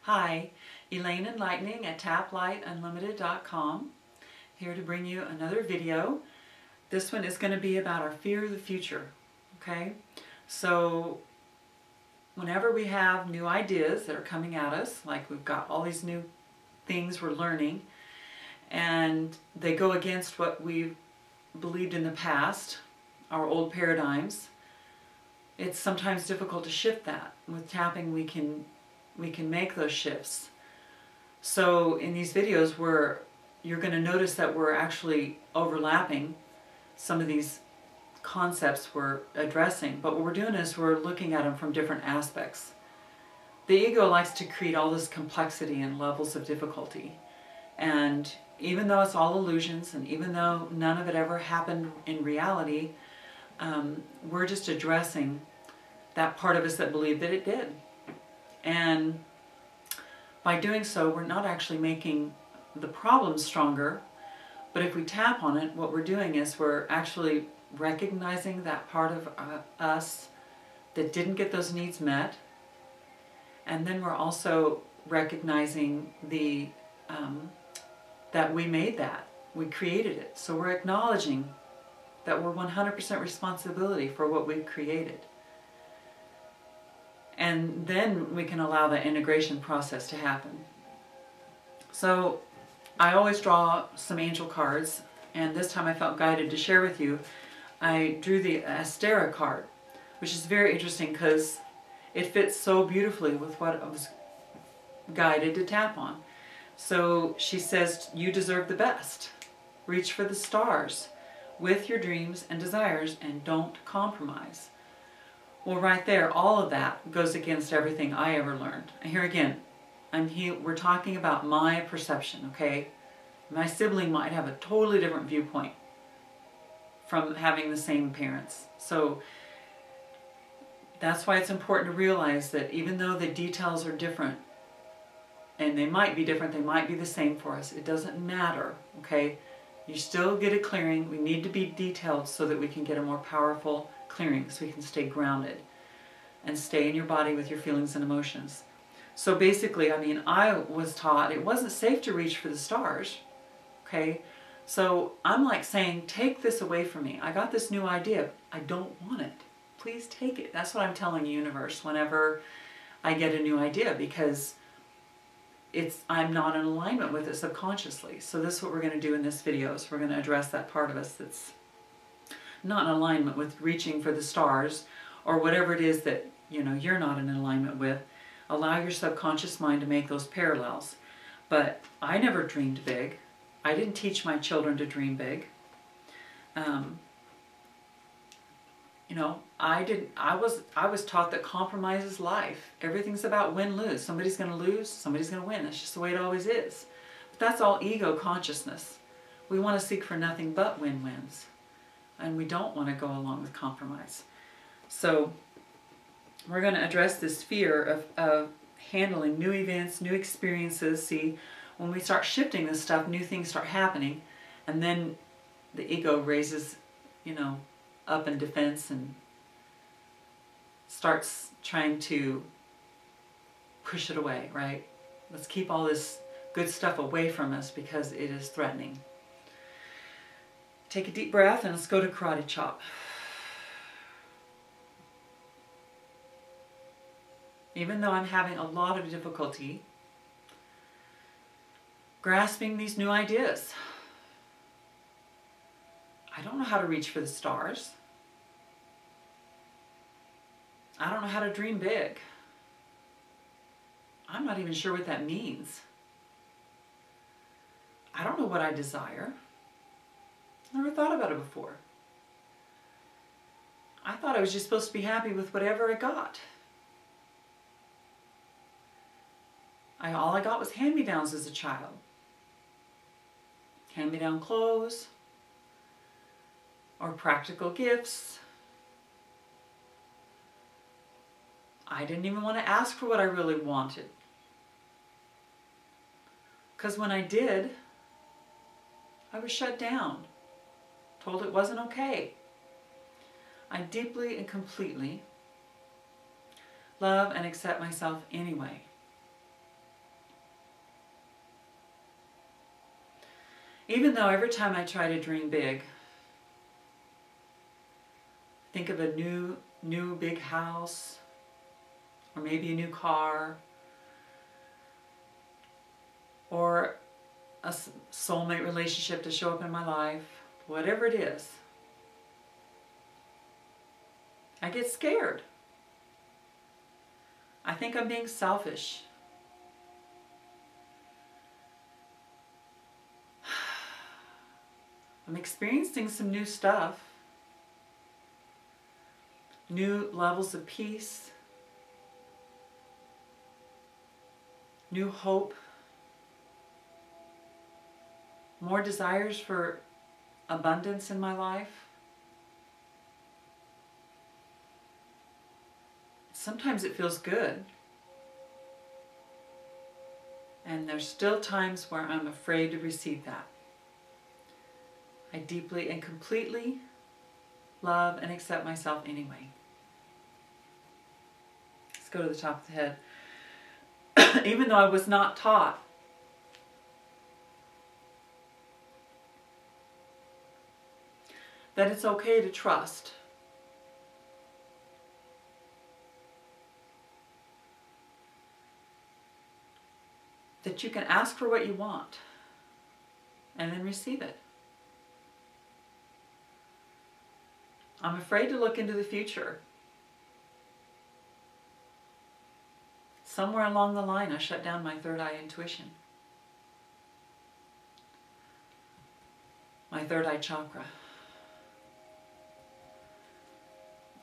Hi, Elaine Enlightening at taplightunlimited.com, here to bring you another video. This one is going to be about our fear of the future, okay? So whenever we have new ideas that are coming at us, like we've got all these new things we're learning, and they go against what we've believed in the past, our old paradigms, it's sometimes difficult to shift that. With tapping we can make those shifts. So in these videos you're going to notice that we're actually overlapping some of these concepts we're addressing, but what we're doing is we're looking at them from different aspects. The ego likes to create all this complexity and levels of difficulty, and even though it's all illusions and even though none of it ever happened in reality, we're just addressing that part of us that believed that it did. And by doing so, we're not actually making the problem stronger, but if we tap on it, what we're doing is we're actually recognizing that part of us that didn't get those needs met, and then we're also recognizing that we made that, we created it. So we're acknowledging that we're 100% responsibility for what we've created. And then we can allow the integration process to happen. So I always draw some angel cards, and this time I felt guided to share with you. I drew the Astera card, which is very interesting because it fits so beautifully with what I was guided to tap on. So she says, you deserve the best. Reach for the stars with your dreams and desires and don't compromise. Well, right there, all of that goes against everything I ever learned. And here again, we're talking about my perception, okay? My sibling might have a totally different viewpoint from having the same parents. So that's why it's important to realize that even though the details are different, and they might be different, they might be the same for us, it doesn't matter, okay? You still get a clearing. We need to be detailed so that we can get a more powerful clearing, so we can stay grounded and stay in your body with your feelings and emotions. So basically, I was taught it wasn't safe to reach for the stars, okay? So I'm like saying, take this away from me. I got this new idea. I don't want it. Please take it. That's what I'm telling the universe whenever I get a new idea, because I'm not in alignment with it subconsciously. So this is what we're going to do in this video. Is we're going to address that part of us that's not in alignment with reaching for the stars, or whatever it is that you're not in alignment with. Allow your subconscious mind to make those parallels. But I never dreamed big. I didn't teach my children to dream big. I was taught that compromise is life. Everything's about win-lose. Somebody's going to lose, somebody's going to win. That's just the way it always is. But that's all ego consciousnness. We want to seek for nothing but win-wins. And we don't want to go along with compromise. So we're going to address this fear of handling new events, new experiences. See, when we start shifting this stuff, new things start happening, and then the ego raises, up in defense and starts trying to push it away, right? Let's keep all this good stuff away from us because it is threatening. Take a deep breath and let's go to karate chop. Even though I'm having a lot of difficulty grasping these new ideas, I don't know how to reach for the stars. I don't know how to dream big. I'm not even sure what that means. I don't know what I desire. Never thought about it before. I thought I was just supposed to be happy with whatever I got. All I got was hand-me-downs as a child. Hand-me-down clothes, or practical gifts. I didn't even want to ask for what I really wanted. Because when I did, I was shut down, told it wasn't okay. I deeply and completely love and accept myself anyway. Even though every time I try to dream big, think of a new big house, or maybe a new car, or a soulmate relationship to show up in my life, whatever it is, I get scared. I think I'm being selfish. I'm experiencing some new stuff, new levels of peace, new hope, more desires for abundance in my life. Sometimes it feels good. And there's still times where I'm afraid to receive that. I deeply and completely love and accept myself anyway. Let's go to the top of the head. Even though I was not taught that it's okay to trust. That you can ask for what you want and then receive it. I'm afraid to look into the future. Somewhere along the line, I shut down my third eye intuition. My third eye chakra.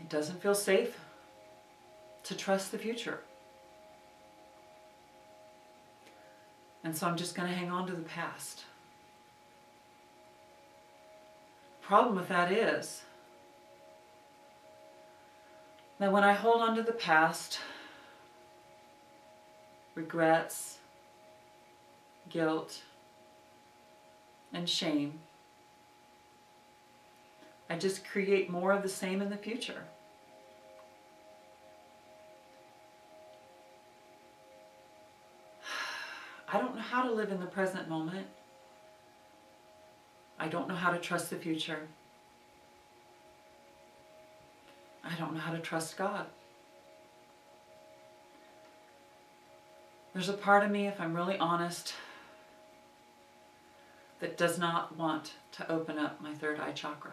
It doesn't feel safe to trust the future. And so I'm just going to hang on to the past. Problem with that is that when I hold on to the past, regrets, guilt, and shame, I just create more of the same in the future. I don't know how to live in the present moment. I don't know how to trust the future. I don't know how to trust God. There's a part of me, if I'm really honest, that does not want to open up my third eye chakra.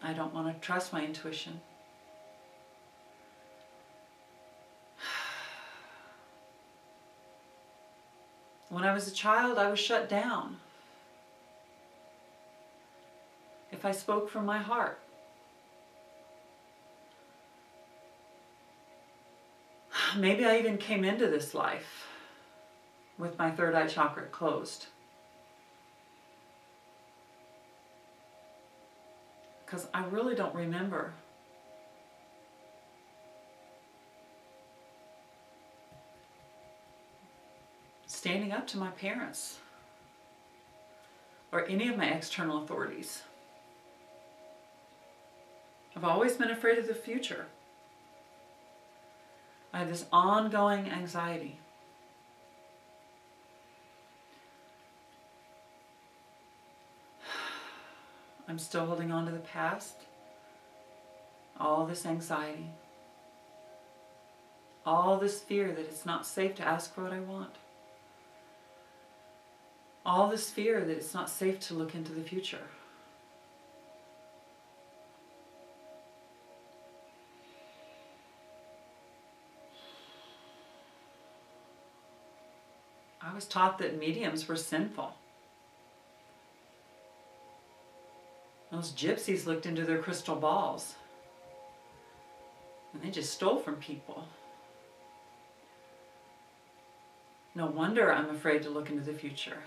I don't want to trust my intuition. When I was a child, I was shut down. If I spoke from my heart. Maybe I even came into this life with my third eye chakra closed. Because I really don't remember standing up to my parents or any of my external authorities. I've always been afraid of the future. I have this ongoing anxiety. I'm still holding on to the past. All this anxiety. All this fear that it's not safe to ask for what I want. All this fear that it's not safe to look into the future. I was taught that mediums were sinful. Those gypsies looked into their crystal balls and they just stole from people. No wonder I'm afraid to look into the future.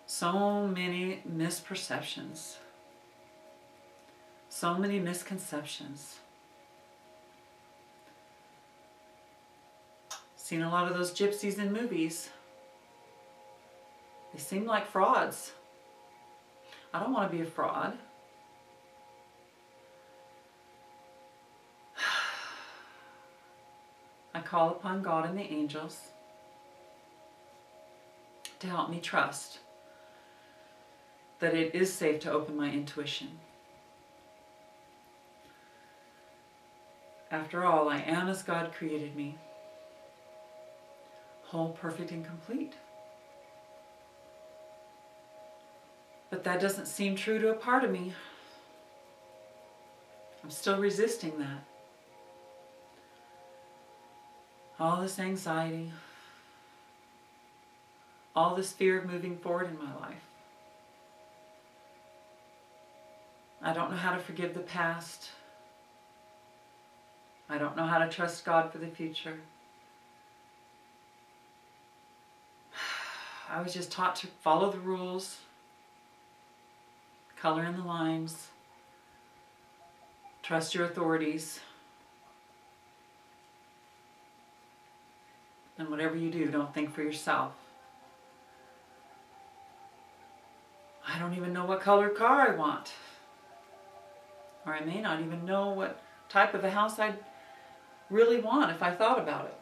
So many misperceptions. So many misconceptions. Seen a lot of those gypsies in movies. They seem like frauds. I don't want to be a fraud. I call upon God and the angels to help me trust that it is safe to open my intuition. After all, I am as God created me, whole, perfect, and complete. But that doesn't seem true to a part of me. I'm still resisting that. All this anxiety, all this fear of moving forward in my life. I don't know how to forgive the past. I don't know how to trust God for the future. I was just taught to follow the rules, color in the lines, trust your authorities, and whatever you do, don't think for yourself. I don't even know what color car I want. Or I may not even know what type of a house I'd really want if I thought about it.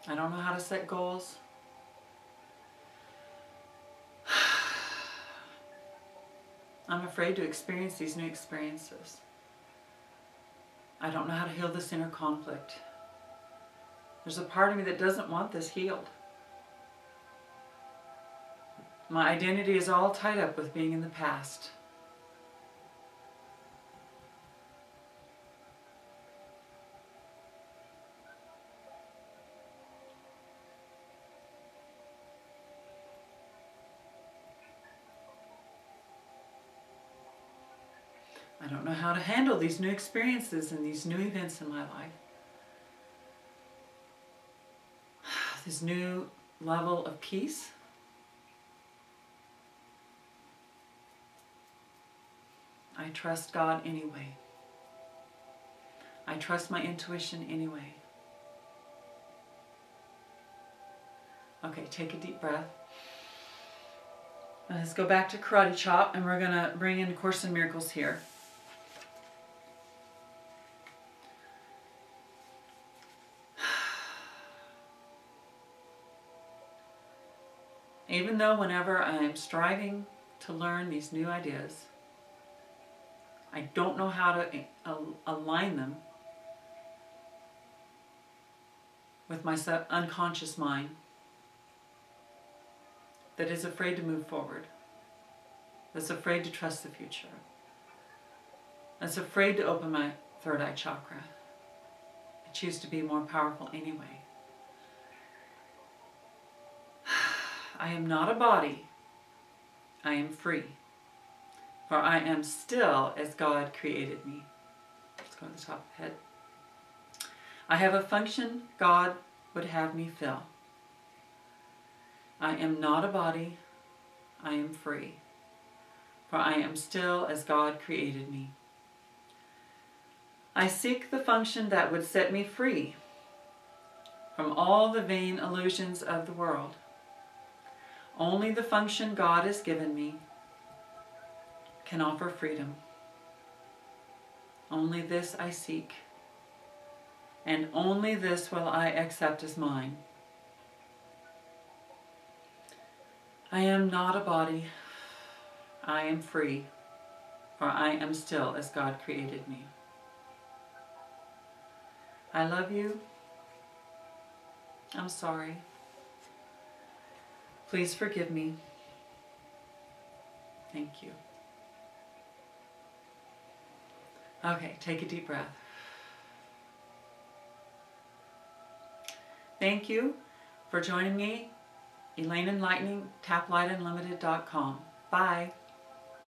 I don't know how to set goals. I'm afraid to experience these new experiences. I don't know how to heal this inner conflict. There's a part of me that doesn't want this healed. My identity is all tied up with being in the past. I don't know how to handle these new experiences and these new events in my life. This new level of peace. I trust God anyway. I trust my intuition anyway. Okay, take a deep breath. Let's go back to Karate Chop, and we're going to bring in Course in Miracles here. Even though whenever I'm striving to learn these new ideas, I don't know how to align them with my unconscious mind that is afraid to move forward, that's afraid to trust the future, that's afraid to open my third eye chakra. I choose to be more powerful anyway. I am not a body. I am free. For I am still as God created me. Let's go to the top of the head. I have a function God would have me fill. I am not a body. I am free. For I am still as God created me. I seek the function that would set me free from all the vain illusions of the world. Only the function God has given me can offer freedom. Only this I seek, and only this will I accept as mine. I am not a body. I am free, for I am still as God created me. I love you. I'm sorry. Please forgive me. Thank you. Okay, take a deep breath. Thank you for joining me, Elaine Enlightening, TapLightUnlimited.com. Bye.